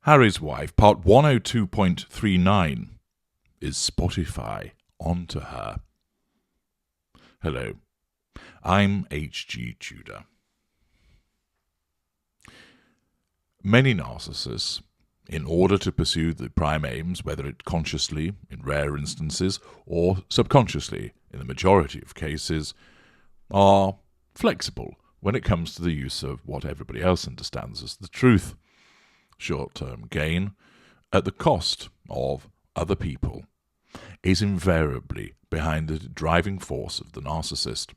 Harry's Wife, part 102.39. Is Spotify onto her? Hello, I'm H.G. Tudor. Many narcissists, in order to pursue the prime aims, whether it consciously, in rare instances, or subconsciously, in the majority of cases, are flexible when it comes to the use of what everybody else understands as the truth. Short-term gain, at the cost of other people, is invariably behind the driving force of the narcissist.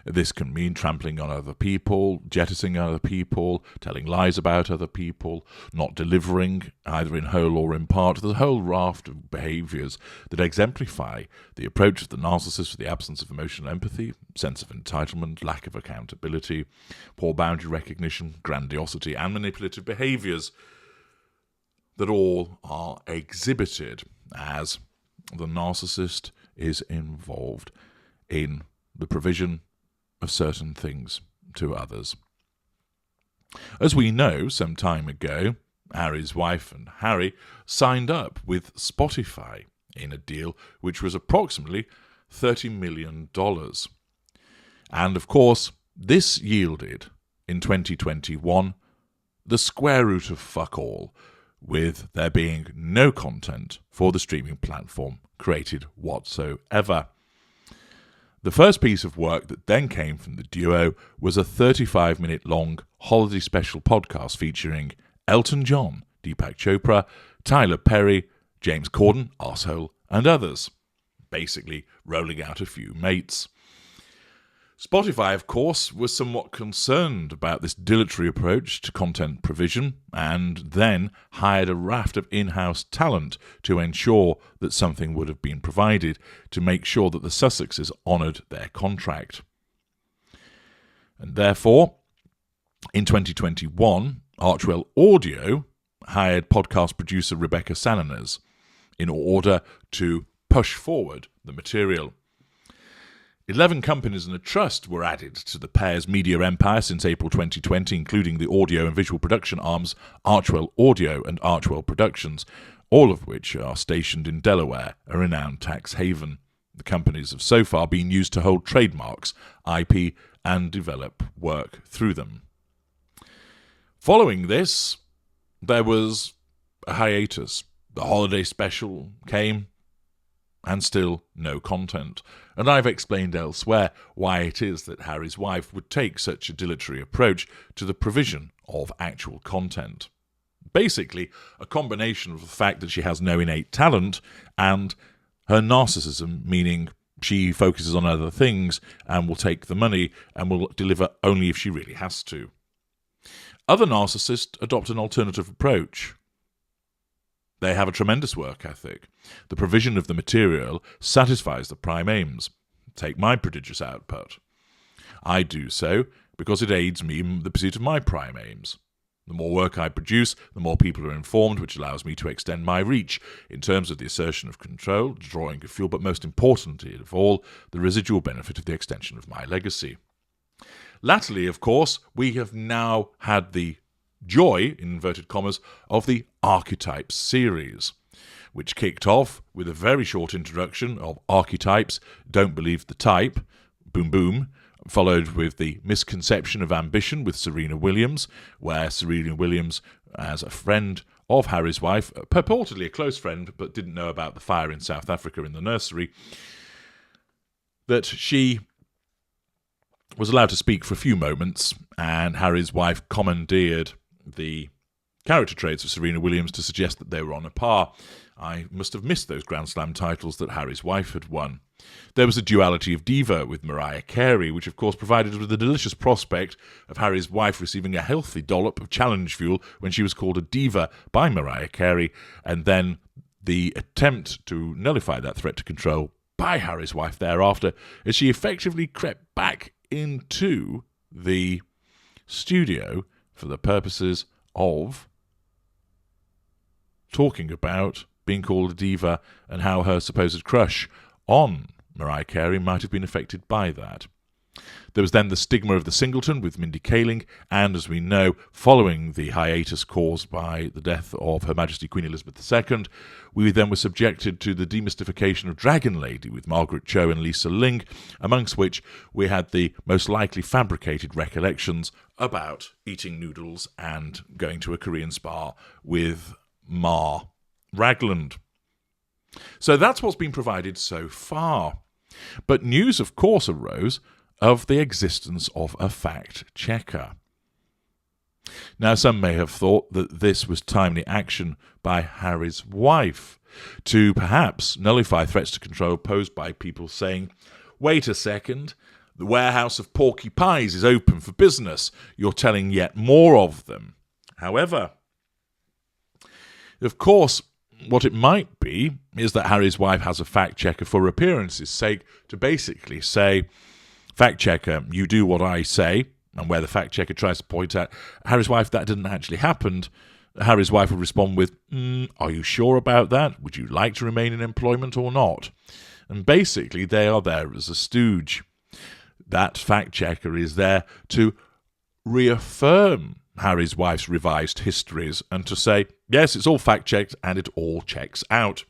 This can mean trampling on other people, jettisoning other people, telling lies about other people, not delivering, either in whole or in part. There's a whole raft of behaviours that exemplify the approach of the narcissist with the absence of emotional empathy, sense of entitlement, lack of accountability, poor boundary recognition, grandiosity, and manipulative behaviours that all are exhibited as the narcissist is involved in the provision of certain things to others. As we know, some time ago, Harry's wife and Harry signed up with Spotify in a deal which was approximately $30 million. And of course, this yielded, in 2021, the square root of fuck all, with there being no content for the streaming platform created whatsoever. The first piece of work that then came from the duo was a 35-minute long holiday special podcast featuring Elton John, Deepak Chopra, Tyler Perry, James Corden, arsehole, and others, basically rolling out a few mates. Spotify, of course, was somewhat concerned about this dilatory approach to content provision and then hired a raft of in-house talent to ensure that something would have been provided to make sure that the Sussexes honoured their contract. And therefore, in 2021, Archwell Audio hired podcast producer Rebecca Sananas in order to push forward the material. 11 companies and a trust were added to the pair's media empire since April 2020, including the audio and visual production arms Archwell Audio and Archwell Productions, all of which are stationed in Delaware, a renowned tax haven. The companies have so far been used to hold trademarks, IP, and develop work through them. Following this, there was a hiatus. The holiday special came, and still no content. And I've explained elsewhere why it is that Harry's wife would take such a dilatory approach to the provision of actual content. Basically, a combination of the fact that she has no innate talent and her narcissism, meaning she focuses on other things and will take the money and will deliver only if she really has to. Other narcissists adopt an alternative approach. They have a tremendous work ethic. The provision of the material satisfies the prime aims. Take my prodigious output. I do so because it aids me in the pursuit of my prime aims. The more work I produce, the more people are informed, which allows me to extend my reach in terms of the assertion of control, drawing of fuel, but most importantly of all, the residual benefit of the extension of my legacy. Latterly, of course, we have now had the joy, in inverted commas, of the Archetypes series, which kicked off with a very short introduction of Archetypes, Don't Believe the Type, boom boom, followed with the Misconception of Ambition with Serena Williams, where Serena Williams, as a friend of Harry's wife, purportedly a close friend, but didn't know about the fire in South Africa in the nursery, that she was allowed to speak for a few moments, and Harry's wife commandeered the character traits of Serena Williams to suggest that they were on a par. I must have missed those Grand Slam titles that Harry's wife had won. There was a duality of diva with Mariah Carey, which of course provided us with the delicious prospect of Harry's wife receiving a healthy dollop of challenge fuel when she was called a diva by Mariah Carey, and then the attempt to nullify that threat to control by Harry's wife thereafter, as she effectively crept back into the studio for the purposes of talking about being called a diva and how her supposed crush on Mariah Carey might have been affected by that. There was then the stigma of the singleton with Mindy Kaling, and as we know, following the hiatus caused by the death of Her Majesty Queen Elizabeth II, we then were subjected to the demystification of Dragon Lady with Margaret Cho and Lisa Ling, amongst which we had the most likely fabricated recollections about eating noodles and going to a Korean spa with Ma Ragland. So that's what's been provided so far. But news, of course, arose of the existence of a fact-checker. Now, some may have thought that this was timely action by Harry's wife to perhaps nullify threats to control posed by people saying, wait a second, the warehouse of porky pies is open for business. You're telling yet more of them. However, of course, what it might be is that Harry's wife has a fact-checker for appearance's sake to basically say, fact-checker, you do what I say, and where the fact-checker tries to point out, Harry's wife, that didn't actually happen, Harry's wife would respond with, are you sure about that? Would you like to remain in employment or not? And basically, they are there as a stooge. That fact-checker is there to reaffirm Harry's wife's revised histories and to say, yes, it's all fact-checked and it all checks out.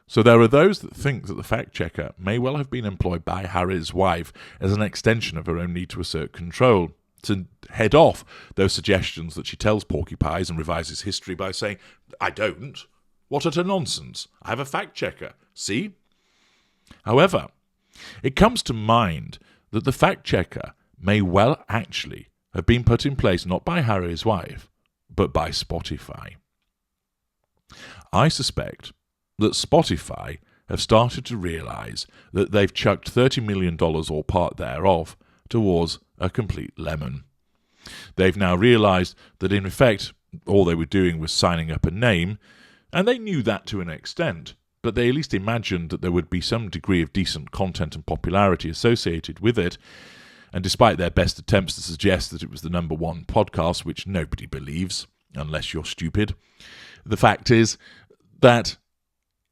So there are those that think that the fact-checker may well have been employed by Harry's wife as an extension of her own need to assert control, to head off those suggestions that she tells porky pies and revises history by saying, I don't. What utter nonsense. I have a fact-checker. See? However, it comes to mind that the fact-checker may well actually have been put in place not by Harry's wife, but by Spotify. I suspect that Spotify have started to realise that they've chucked $30 million or part thereof towards a complete lemon. They've now realised that in effect all they were doing was signing up a name, and they knew that to an extent, but they at least imagined that there would be some degree of decent content and popularity associated with it, and despite their best attempts to suggest that it was the number one podcast, which nobody believes, unless you're stupid, the fact is that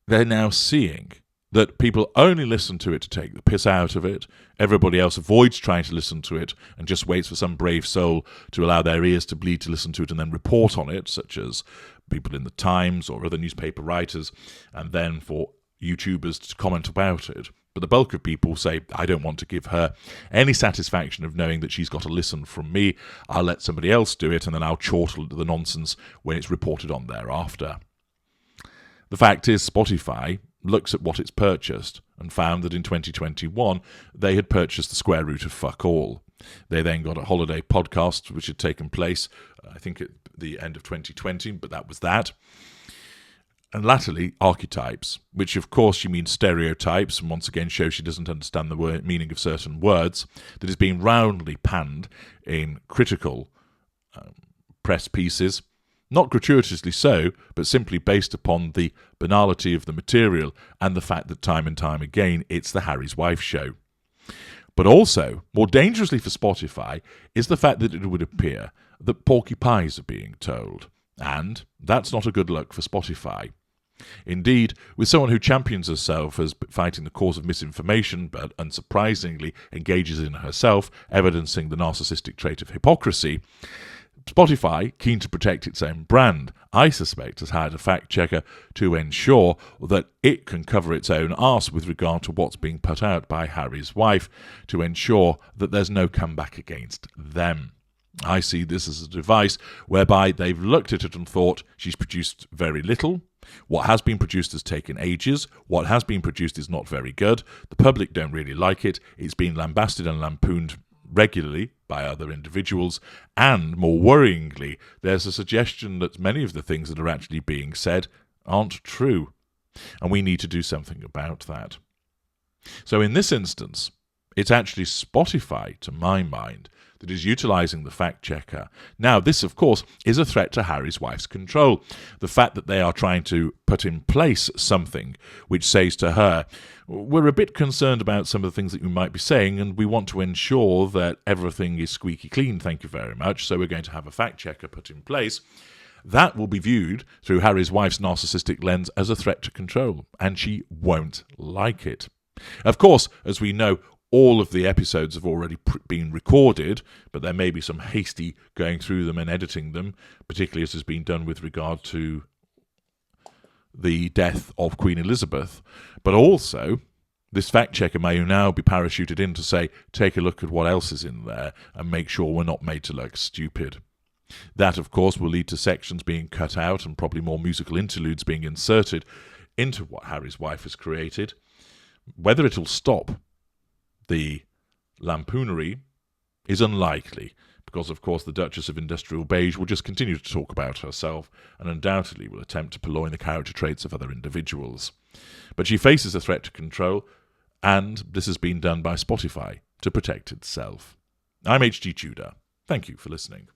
they're now seeing that people only listen to it to take the piss out of it. Everybody else avoids trying to listen to it and just waits for some brave soul to allow their ears to bleed to listen to it and then report on it, such as people in the Times or other newspaper writers, and then for YouTubers to comment about it. But the bulk of people say, I don't want to give her any satisfaction of knowing that she's got a listen from me. I'll let somebody else do it, and then I'll chortle the nonsense when it's reported on thereafter. The fact is, Spotify looks at what it's purchased and found that in 2021 they had purchased the square root of fuck all. They then got a holiday podcast which had taken place, I think at the end of 2020, but that was that. And latterly, archetypes, which of course she means stereotypes, and once again shows she doesn't understand the meaning of certain words, that is being roundly panned in critical press pieces. Not gratuitously so, but simply based upon the banality of the material and the fact that time and time again it's the Harry's wife show. But also, more dangerously for Spotify, is the fact that it would appear that porky pies are being told. And that's not a good look for Spotify. Indeed, with someone who champions herself as fighting the cause of misinformation, but unsurprisingly engages in herself, evidencing the narcissistic trait of hypocrisy, Spotify, keen to protect its own brand, I suspect has hired a fact-checker to ensure that it can cover its own arse with regard to what's being put out by Harry's wife, to ensure that there's no comeback against them. I see this as a device whereby they've looked at it and thought she's produced very little. What has been produced has taken ages. What has been produced is not very good. The public don't really like it. It's been lambasted and lampooned regularly by other individuals, and more worryingly, there's a suggestion that many of the things that are actually being said aren't true, and we need to do something about that. So in this instance, it's actually Spotify, to my mind, that is utilising the fact-checker. Now, this, of course, is a threat to Harry's wife's control. The fact that they are trying to put in place something which says to her, we're a bit concerned about some of the things that you might be saying, and we want to ensure that everything is squeaky clean, thank you very much, so we're going to have a fact-checker put in place. That will be viewed through Harry's wife's narcissistic lens as a threat to control, and she won't like it. Of course, as we know, all of the episodes have already been recorded, but there may be some hasty going through them and editing them, particularly as has been done with regard to the death of Queen Elizabeth. But also, this fact checker may now be parachuted in to say, take a look at what else is in there and make sure we're not made to look stupid. That, of course, will lead to sections being cut out and probably more musical interludes being inserted into what Harry's wife has created. Whether it'll stop the lampoonery is unlikely, because, of course, the Duchess of Industrial Beige will just continue to talk about herself and undoubtedly will attempt to purloin the character traits of other individuals. But she faces a threat to control, and this has been done by Spotify to protect itself. I'm H.G. Tudor. Thank you for listening.